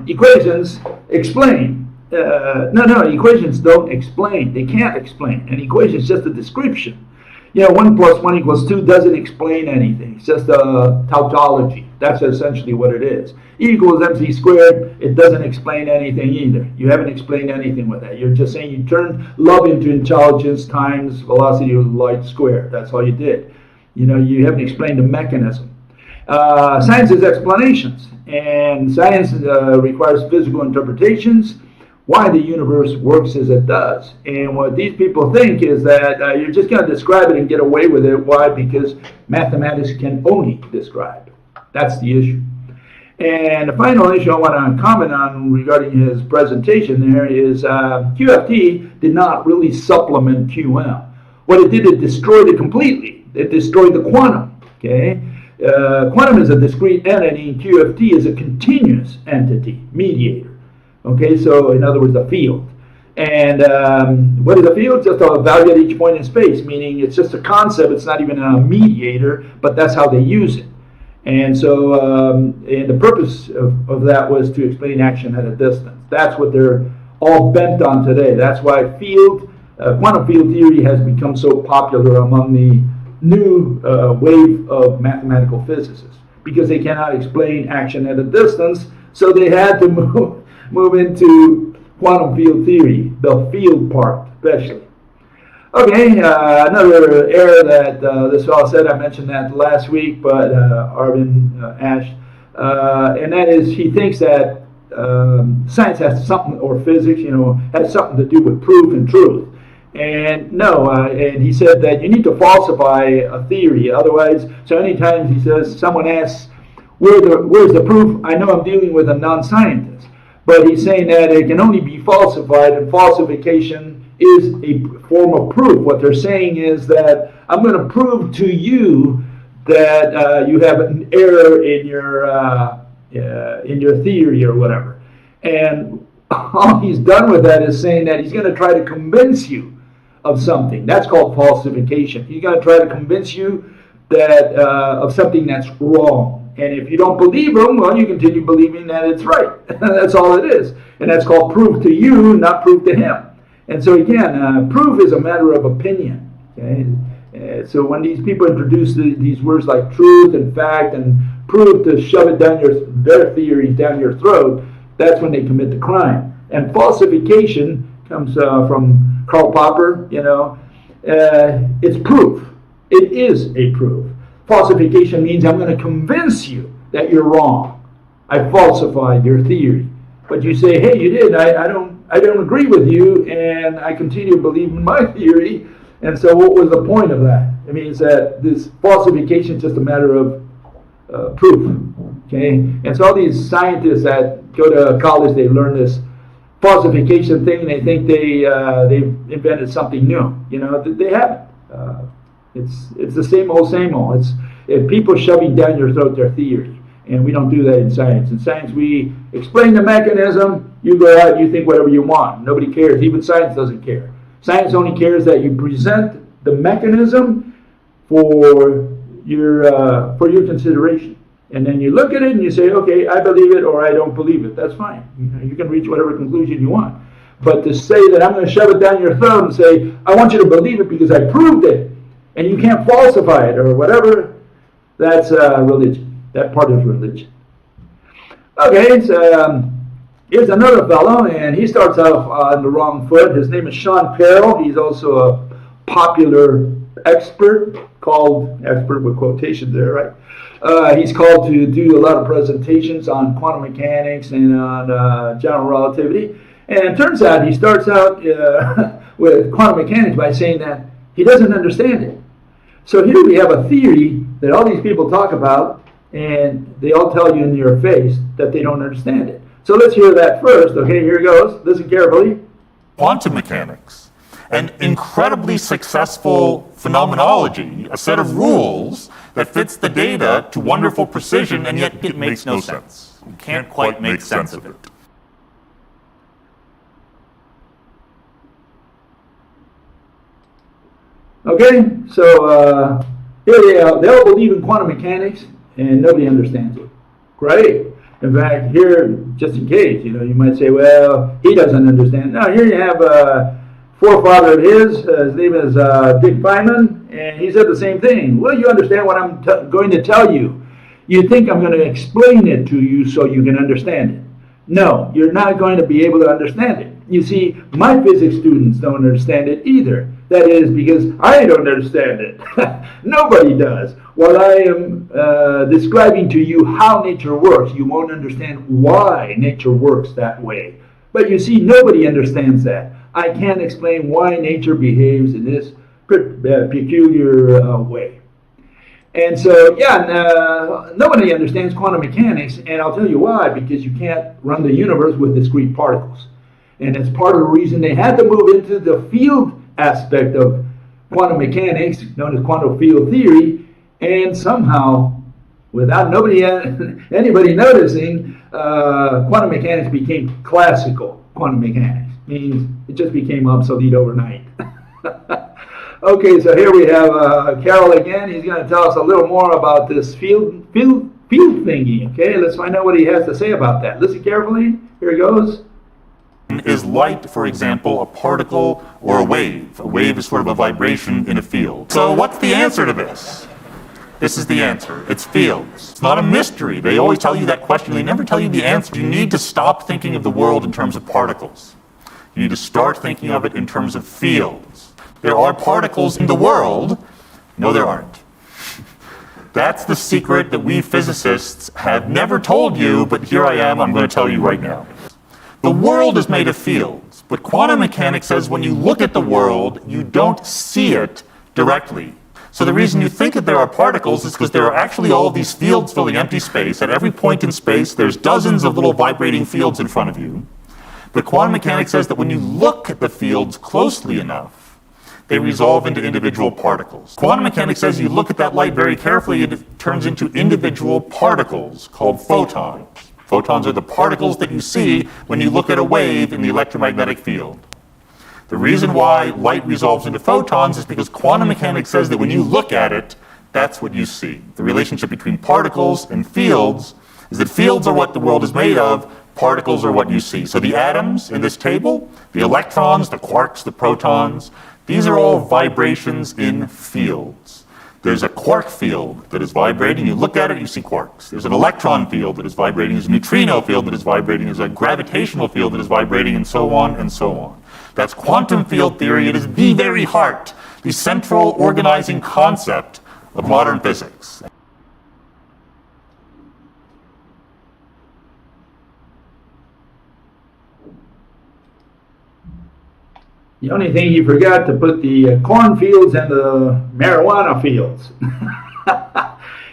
equations explain. No, equations don't explain. They can't explain. An equation is just a description. 1 + 1 = 2 doesn't explain anything. It's just a tautology. That's essentially what it is. E = mc², it doesn't explain anything either. You haven't explained anything with that. You're just saying you turned love into intelligence times velocity of light squared. That's all you did. You haven't explained the mechanism. Science is explanations, and science requires physical interpretations, why the universe works as it does. And what these people think is that you're just going to describe it and get away with it. Why? Because mathematics can only describe. That's the issue. And the final issue I want to comment on regarding his presentation there is QFT did not really supplement QM. What it did, it destroyed it completely. It destroyed the quantum. Okay. Quantum is a discrete entity, and QFT is a continuous entity, mediator. Okay, so in other words, a field. And what is a field? Just a value at each point in space, meaning it's just a concept. It's not even a mediator, but that's how they use it. And so and the purpose of that was to explain action at a distance. That's what they're all bent on today. That's why quantum field theory has become so popular among the new wave of mathematical physicists, because they cannot explain action at a distance, so they had to move into quantum field theory, the field part especially. Okay, another error that this fellow said, I mentioned that last week, but Arvin Ash, and that is he thinks that science has something, or physics, has something to do with proof and truth. And no, and he said that you need to falsify a theory, otherwise, so anytime he says, someone asks, where's the proof? I know I'm dealing with a non-scientist. But he's saying that it can only be falsified, and falsification is a form of proof. What they're saying is that I'm going to prove to you that you have an error in your theory or whatever. And all he's done with that is saying that he's going to try to convince you of something. That's called falsification. He's going to try to convince you that of something that's wrong. And if you don't believe him, well, you continue believing that it's right. That's all it is. And that's called proof to you, not proof to him. And so again, proof is a matter of opinion. Okay? So when these people introduce these words like truth and fact and proof to shove it down their theories down your throat, that's when they commit the crime. And falsification comes from Karl Popper. It's proof. It is a proof. Falsification means I'm going to convince you that you're wrong. I falsified your theory. But you say, hey, you did. I don't agree with you, and I continue to believe in my theory. And so what was the point of that? It means that this falsification is just a matter of proof. Okay? And so all these scientists that go to college, they learn this falsification thing, and they think they've invented something new. They haven't. It's the same old, same old. It's people shoving down your throat their theory, and we don't do that in science. In science, we explain the mechanism. You go out and you think whatever you want. Nobody cares. Even science doesn't care. Science only cares that you present the mechanism for your consideration, and then you look at it and you say, okay, I believe it or I don't believe it. That's fine. You can reach whatever conclusion you want. But to say that I'm going to shove it down your throat and say, I want you to believe it because I proved it, and you can't falsify it or whatever, that's religion. That part is religion. Okay, so here's another fellow, and he starts off on the wrong foot. His name is Sean Carroll. He's also a popular expert, called expert with quotations there, right? He's called to do a lot of presentations on quantum mechanics and on general relativity. And it turns out he starts out with quantum mechanics by saying that he doesn't understand it. So here we have a theory that all these people talk about, and they all tell you in your face that they don't understand it. So let's hear that first. Okay, here it goes. Listen carefully. Quantum mechanics, an incredibly successful phenomenology, a set of rules that fits the data to wonderful precision, and yet it makes no sense. We can't quite make sense of it. Okay, so here they all believe in quantum mechanics, and nobody understands it. Great. In fact, here, just in case, you might say, well, he doesn't understand. No, here you have a forefather of his name is Dick Feynman, and he said the same thing. Well, you understand what I'm going to tell you. You think I'm going to explain it to you so you can understand it. No, you're not going to be able to understand it. You see, my physics students don't understand it either. That is because I don't understand it. Nobody does. While I am describing to you how nature works, you won't understand why nature works that way. But you see, nobody understands that. I can't explain why nature behaves in this peculiar way. And so, nobody understands quantum mechanics, and I'll tell you why, because you can't run the universe with discrete particles. And it's part of the reason they had to move into the field aspect of quantum mechanics, known as quantum field theory, and somehow Without anybody noticing, quantum mechanics became classical quantum mechanics. Means it just became obsolete overnight. Okay, so here we have Carol again. He's going to tell us a little more about this field thingy. Okay, let's find out what he has to say about that. Listen carefully. Here he goes. Is light, for example, a particle or a wave? A wave is sort of a vibration in a field. So what's the answer to this? This is the answer. It's fields. It's not a mystery. They always tell you that question. They never tell you the answer. You need to stop thinking of the world in terms of particles. You need to start thinking of it in terms of fields. There are particles in the world. No, there aren't. That's the secret that we physicists have never told you, but here I am, I'm going to tell you right now. The world is made of fields, but quantum mechanics says when you look at the world, you don't see it directly. So the reason you think that there are particles is because there are actually all of these fields filling empty space. At every point in space, there's dozens of little vibrating fields in front of you. But quantum mechanics says that when you look at the fields closely enough, they resolve into individual particles. Quantum mechanics says you look at that light very carefully and it turns into individual particles called photons. Photons are the particles that you see when you look at a wave in the electromagnetic field. The reason why light resolves into photons is because quantum mechanics says that when you look at it, that's what you see. The relationship between particles and fields is that fields are what the world is made of, particles are what you see. So the atoms in this table, the electrons, the quarks, the protons, these are all vibrations in fields. There's a quark field that is vibrating. You look at it, you see quarks. There's an electron field that is vibrating. There's a neutrino field that is vibrating. There's a gravitational field that is vibrating, and so on and so on. That's quantum field theory. It is the very heart, the central organizing concept of modern physics. The only thing he forgot to put the cornfields and the marijuana fields.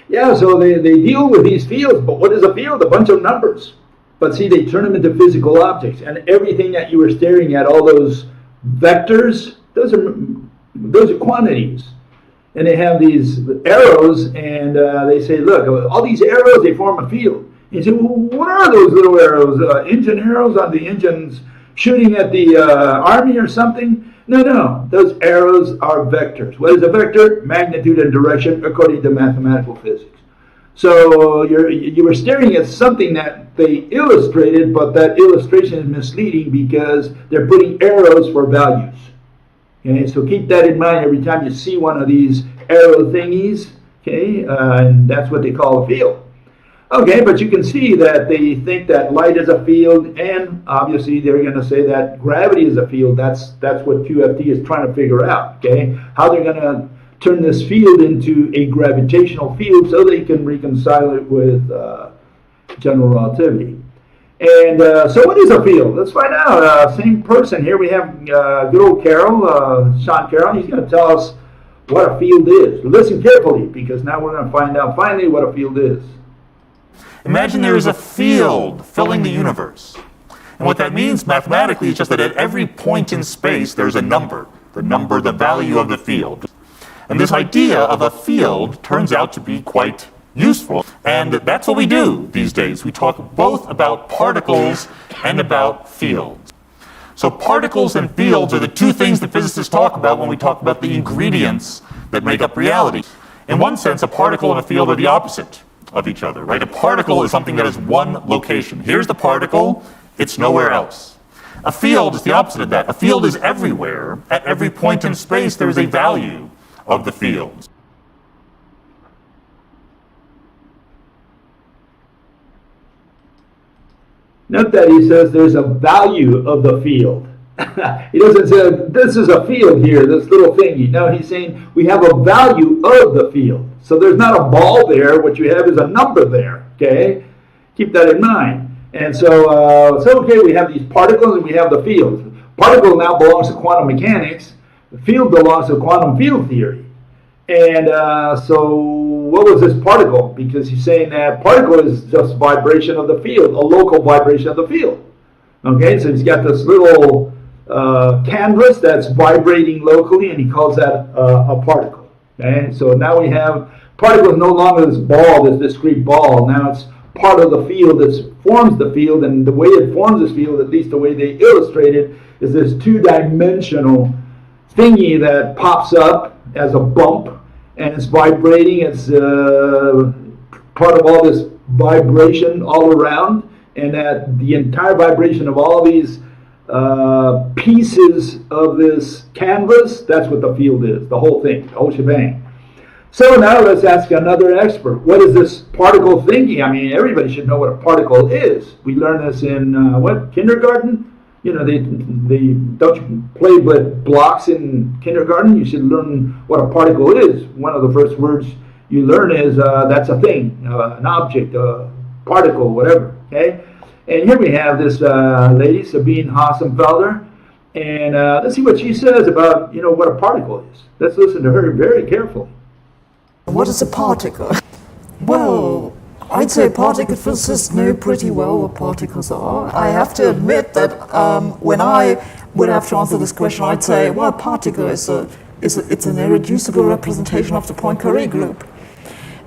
Yeah, so they deal with these fields, but what is a field? A bunch of numbers. But see, they turn them into physical objects, and everything that you were staring at, all those vectors, those are quantities. And they have these arrows, and they say, look, all these arrows, they form a field. And you say, well, what are those little arrows? Engine arrows on the engines shooting at the army or something? No, those arrows are vectors. What is a vector? Magnitude and direction according to mathematical physics. So you were staring at something that they illustrated, but that illustration is misleading because they're putting arrows for values. Okay, so keep that in mind every time you see one of these arrow thingies. Okay, and that's what they call a field. Okay, but you can see that they think that light is a field, and obviously they're going to say that gravity is a field. That's what QFT is trying to figure out. Okay, how they're going to turn this field into a gravitational field so they can reconcile it with general relativity. And so what is a field? Let's find out. Same person here. We have good old Carol, Sean Carroll. He's going to tell us what a field is. Listen carefully, because now we're going to find out finally what a field is. Imagine there is a field filling the universe. And what that means mathematically is just that at every point in space there's a number, the value of the field. And this idea of a field turns out to be quite useful. And that's what we do these days. We talk both about particles and about fields. So particles and fields are the two things that physicists talk about when we talk about the ingredients that make up reality. In one sense, a particle and a field are the opposite of each other, right? A particle is something that is one location. Here's the particle, it's nowhere else. A field is the opposite of that. A field is everywhere. At every point in space, there is a value of the field. Note that he says there's a value of the field. He doesn't say, this is a field here, this little thingy. No, he's saying we have a value of the field. So there's not a ball there. What you have is a number there, okay? Keep that in mind. And so okay, we have these particles and we have the field. Particle now belongs to quantum mechanics. The field belongs to quantum field theory. And so what was this particle? Because he's saying that particle is just vibration of the field, a local vibration of the field. Okay, so he's got this little canvas that's vibrating locally, and he calls that a particle. Okay, so now we have Particle is no longer this ball, this discrete ball. Now it's part of the field that forms the field, and the way it forms this field, at least the way they illustrate it, is this two-dimensional thingy that pops up as a bump, and it's vibrating. It's part of all this vibration all around, and that the entire vibration of all these pieces of this canvas, that's what the field is, the whole thing, the whole shebang. So now let's ask another expert. What is this particle thinking? I mean, everybody should know what a particle is. We learn this in, kindergarten? You know, they don't you play with blocks in kindergarten? You should learn what a particle is. One of the first words you learn is that's a thing, an object, a particle, whatever, okay? And here we have this lady, Sabine Hassenfelder, and let's see what she says about, what a particle is. Let's listen to her very carefully. What is a particle? Well, I'd say particle physicists know pretty well what particles are. I have to admit that when I would have to answer this question, I'd say, well, a particle it's an irreducible representation of the Poincaré group.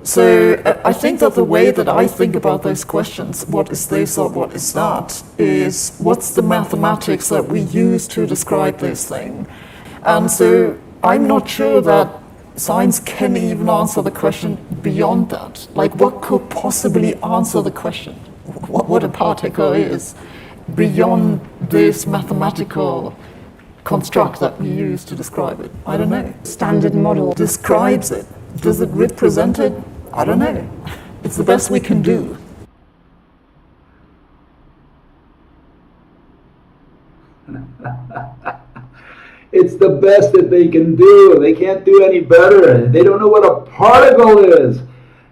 So I think that the way that I think about those questions, what is this or what is that, is what's the mathematics that we use to describe this thing. And so I'm not sure that science can even answer the question beyond that. Like, what could possibly answer the question, what a particle is, beyond this mathematical construct that we use to describe it? I don't know. Standard model Describes it. Does it represent it? I don't know. It's the best we can do. It's the best that they can do. They can't do any better. They don't know what a particle is.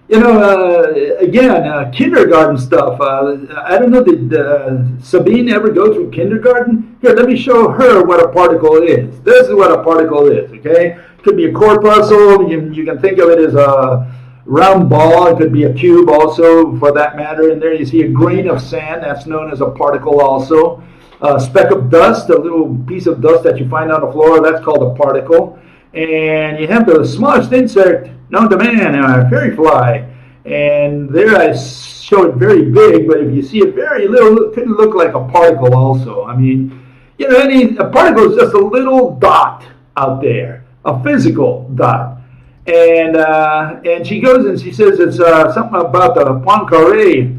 Again, kindergarten stuff. I don't know, did Sabine ever go through kindergarten? Here, let me show her what a particle is. This is what a particle is, okay? It could be a corpuscle. You can think of it as a round ball. It could be a cube also, for that matter. And there you see a grain of sand. That's known as a particle also. A speck of dust, a little piece of dust that you find on the floor, that's called a particle. And you have the smallest insect known to man, a fairy fly. And there I show it very big, but if you see it very little, it could look like a particle also. I mean, a particle is just a little dot out there, a physical dot. And she goes and she says it's something about the Poincaré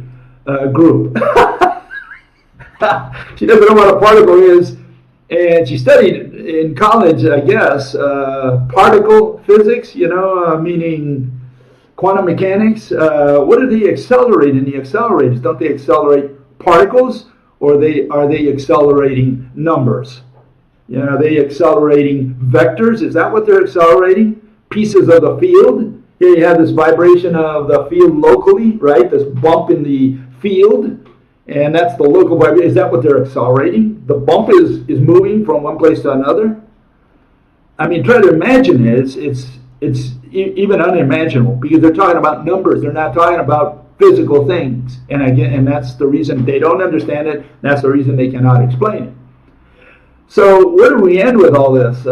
group. She doesn't know what a particle is, and she studied in college, I guess, particle physics, meaning quantum mechanics. What do they accelerate in the accelerators? Don't they accelerate particles, or are they accelerating numbers? Are they accelerating vectors? Is that what they're accelerating? Pieces of the field? Here you have this vibration of the field locally, right? This bump in the field. And that's the local vibration. Is that what they're accelerating? The bump is moving from one place to another? I mean, try to imagine it. It's even unimaginable, because they're talking about numbers. They're not talking about physical things. And that's the reason they don't understand it. That's the reason they cannot explain it. So where do we end with all this?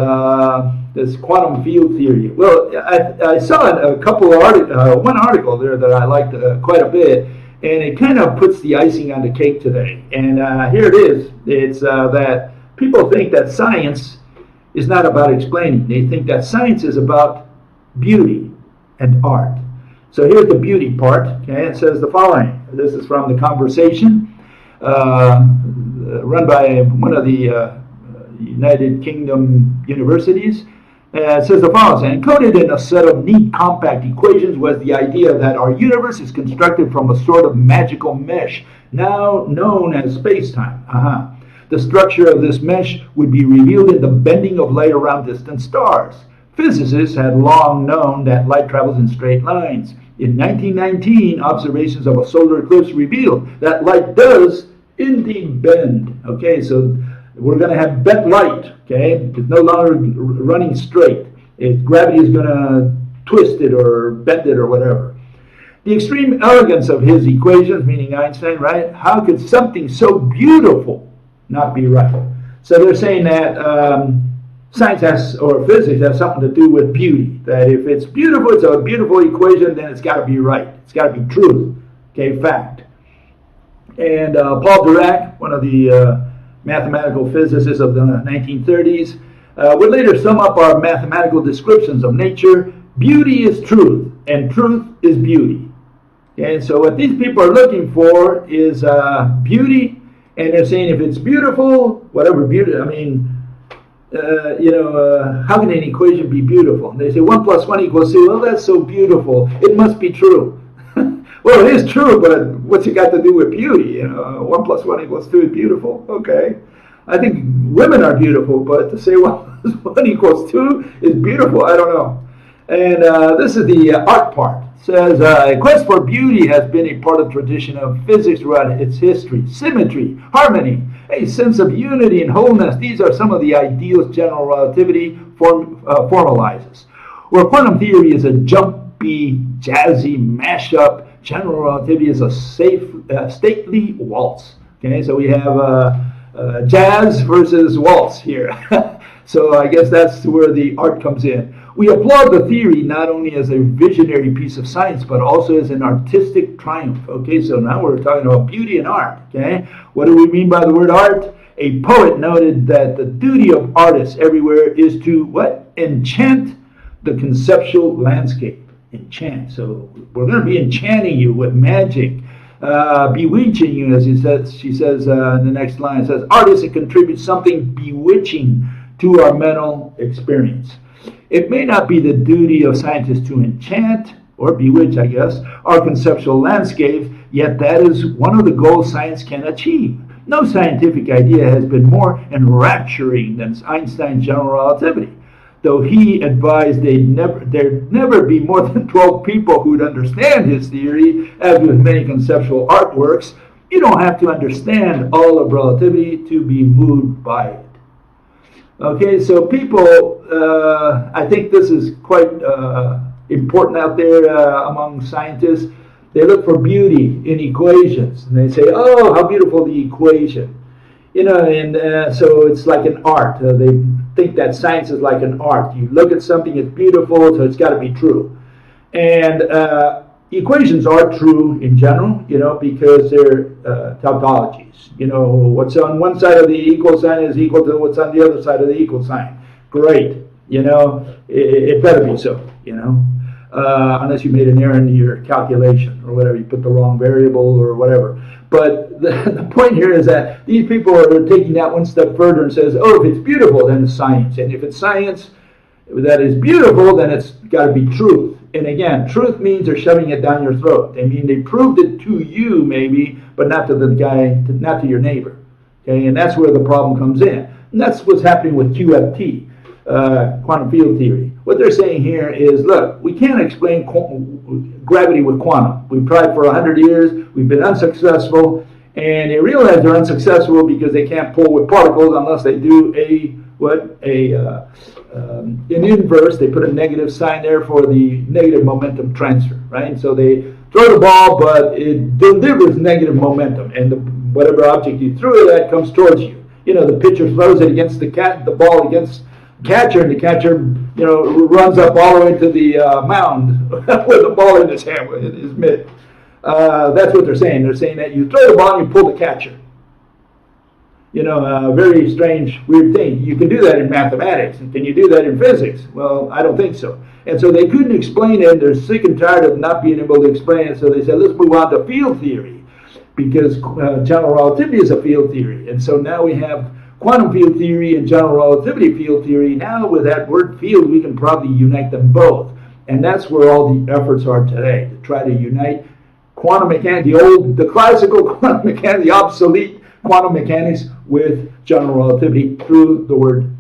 This quantum field theory. Well, I saw a couple of one article there that I liked quite a bit. And it kind of puts the icing on the cake today. And here it is. It's that people think that science is not about explaining. They think that science is about beauty and art. So here's the beauty part. Okay, it says the following. This is from The Conversation, run by one of the United Kingdom universities. It says the following: encoded in a set of neat compact equations was the idea that our universe is constructed from a sort of magical mesh, now known as space-time. The structure of this mesh would be revealed in the bending of light around distant stars. Physicists had long known that light travels in straight lines. In 1919, observations of a solar eclipse revealed that light does indeed bend. Okay, so we're going to have bent light, okay? It's no longer running straight. Gravity is going to twist it or bend it or whatever. The extreme elegance of his equations, meaning Einstein, right? How could something so beautiful not be right? So they're saying that science has, or physics has something to do with beauty. That if it's beautiful, it's a beautiful equation, then it's got to be right. It's got to be truth. Okay, fact. And Paul Dirac, one of the mathematical physicists of the 1930s, would later sum up our mathematical descriptions of nature. Beauty is truth, and truth is beauty. Okay, so what these people are looking for is beauty, and they're saying if it's beautiful, whatever beauty, I mean, how can an equation be beautiful? And they say 1 + 1 = 2. Well, that's so beautiful. It must be true. Well, it is true, but what's it got to do with beauty? 1 + 1 = 2 is beautiful. Okay. I think women are beautiful, but to say 1 + 1 = 2 is beautiful, I don't know. And this is the art part. It says, a quest for beauty has been a part of the tradition of physics throughout its history. Symmetry, harmony, a sense of unity and wholeness. These are some of the ideals general relativity formalizes. Where quantum theory is a jumpy, jazzy mashup, general relativity is a safe, stately waltz. Okay, so we have jazz versus waltz here. So I guess that's where the art comes in. We applaud the theory not only as a visionary piece of science, but also as an artistic triumph. Okay, so now we're talking about beauty and art. Okay, what do we mean by the word art? A poet noted that the duty of artists everywhere is to what? Enchant the conceptual landscape. Enchant. So we're going to be enchanting you with magic. Bewitching you, as she says in the next line. It says, artists contribute something bewitching to our mental experience. It may not be the duty of scientists to enchant, or bewitch, I guess, our conceptual landscape, yet that is one of the goals science can achieve. No scientific idea has been more enrapturing than Einstein's general relativity. Though he advised there'd never be more than 12 people who'd understand his theory, as with many conceptual artworks, you don't have to understand all of relativity to be moved by it. Okay, so people, I think this is quite important out there among scientists. They look for beauty in equations, and they say, oh, how beautiful the equation. And so it's like an art. They think that science is like an art. You look at something, it's beautiful, so it's got to be true. And equations are true in general, because they're tautologies. What's on one side of the equal sign is equal to what's on the other side of the equal sign. Great. It better be so, unless you made an error in your calculation or whatever, you put the wrong variable or whatever. But the point here is that these people are taking that one step further and says, oh, if it's beautiful, then it's science. And if it's science that is beautiful, then it's got to be truth. And again, truth means they're shoving it down your throat. They mean they proved it to you, maybe, but not to the guy, not to your neighbor. Okay, and that's where the problem comes in. And that's what's happening with QFT, quantum field theory. What they're saying here is, look, we can't explain gravity with quantum. We've tried for 100 years. We've been unsuccessful. And they realize they're unsuccessful because they can't pull with particles unless they do an inverse. They put a negative sign there for the negative momentum transfer, right? So they throw the ball, but it delivers negative momentum, and whatever object you threw it at comes towards you. The pitcher throws it against the ball against the catcher, and the catcher, runs up all the way to the mound with the ball in his hand, in his mitt. That's what they're saying. They're saying that you throw the ball and you pull the catcher. Very strange, weird thing. You can do that in mathematics. And can you do that in physics? Well, I don't think so. And so they couldn't explain it. They're sick and tired of not being able to explain it. So they said, let's move on to field theory, because general relativity is a field theory. And so now we have quantum field theory and general relativity field theory. Now with that word field, we can probably unite them both. And that's where all the efforts are today, to try to unite quantum mechanics, the classical quantum mechanics, the obsolete quantum mechanics with general relativity through the word